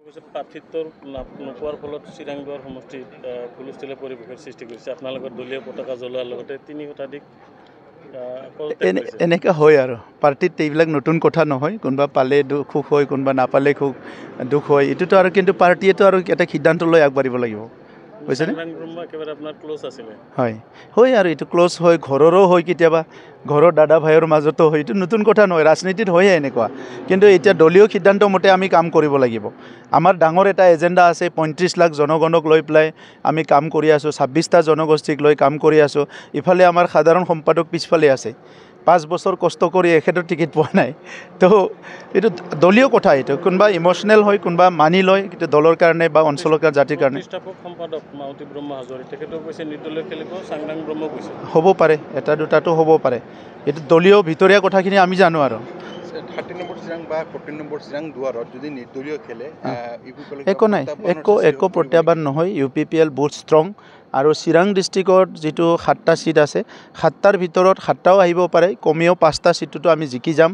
প্ৰাৰ্থিত্বৰ লাভ নোপোৱাৰ ফলত চিৰাংগড় সমষ্টিত হুলস্থুলীয়া পৰিৱেশৰ সৃষ্টি কৰিছে। আপোনালোকৰ দলীয় পতাকা জ্বলোৱাৰ লগতে ৩ শতাধিক এনেকুৱা হয় আৰু পাৰ্টিত এইবিলাক নতুন কথা নহয়। কোনোবা পালে সুখ হয়, কোনোবা নাপালে দুখ হয়। এইটোতো আৰু কিন্তু পাৰ্টিয়েতো আৰু এটা সিদ্ধান্ত লৈ আগবাঢ়িব লাগিব, বুজিছেনে? হয় আৰু এইটো ক্ল'জ হয়, ঘৰৰো হয়, কেতিয়াবা ঘৰৰ দাদা ভাইৰ মাজতো হয়। এইটো নতুন কথা নহয়, ৰাজনীতিত হয়ে এনেকুৱা। কিন্তু এতিয়া দলীয় সিদ্ধান্ত মতে আমি কাম কৰিব লাগিব। আমাৰ ডাঙৰ এটা এজেণ্ডা আছে, ৩৫ লাখ জনগণক লৈ পেলাই আমি কাম কৰি আছোঁ, ২৬টা জনগোষ্ঠীক লৈ কাম কৰি আছোঁ। ইফালে আমাৰ সাধাৰণ সম্পাদক পিছফালে আছে, 5 বছৰ কষ্ট কৰি এখেতৰ টিকেট পোৱা নাই। তো এইটো দলীয় কথা, এইটো কোনোবা ইম'চনেল হয়, কোনোবা মানি লয়, কিন্তু দলৰ কাৰণে বা অঞ্চলৰ কাৰণে, জাতিৰ কাৰণে। সম্পাদক মাউতি ব্ৰহ্ম হাজৰি তেখেতেও কৈছে নিৰ্দলীয় খেলিব, চাংডাং ব্ৰহ্ম কৈছে হ'ব পাৰে, এটা দুটাটো হ'ব পাৰে। এইটো দলীয় ভিতৰীয়া কথাখিনি আমি জানো আৰু 30 নম্বৰ চিৰাং বা 14 নম্বৰ চিৰাং দুৱাৰত যদি নিৰ্দলীয় খেলে একো নাই, একো প্ৰত্যাহ্বান নহয়। UPPL বহুত ষ্ট্ৰং আৰু চিৰাং ডিষ্ট্ৰিক্টত যিটো 7টা ছিট আছে, 7টাৰ ভিতৰত 7টাও আহিব পাৰে। কমেও 5টা ছিটটোতো আমি জিকি যাম।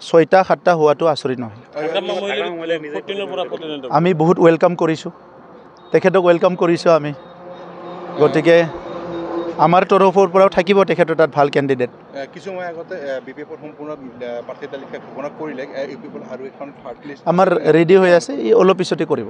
6টা 7টা হোৱাটো আচৰিত নহয়। আমি বহুত ৱেলকাম কৰিছোঁ, তেখেতক ৱেলকাম কৰিছোঁ আমি। গতিকে আমাৰ তৰফৰ পৰাও থাকিব তেখেতৰ তাত ভাল কেণ্ডিডেট। কিছু সময় আগতে BPF সম্পূৰ্ণ প্ৰাৰ্থী তালিকা ঘোষণা কৰিলে। UPPL আৰু এখন থাৰ্ড লিষ্ট আমাৰ ৰেডি হৈ আছে, অলপ পিছতে কৰিব।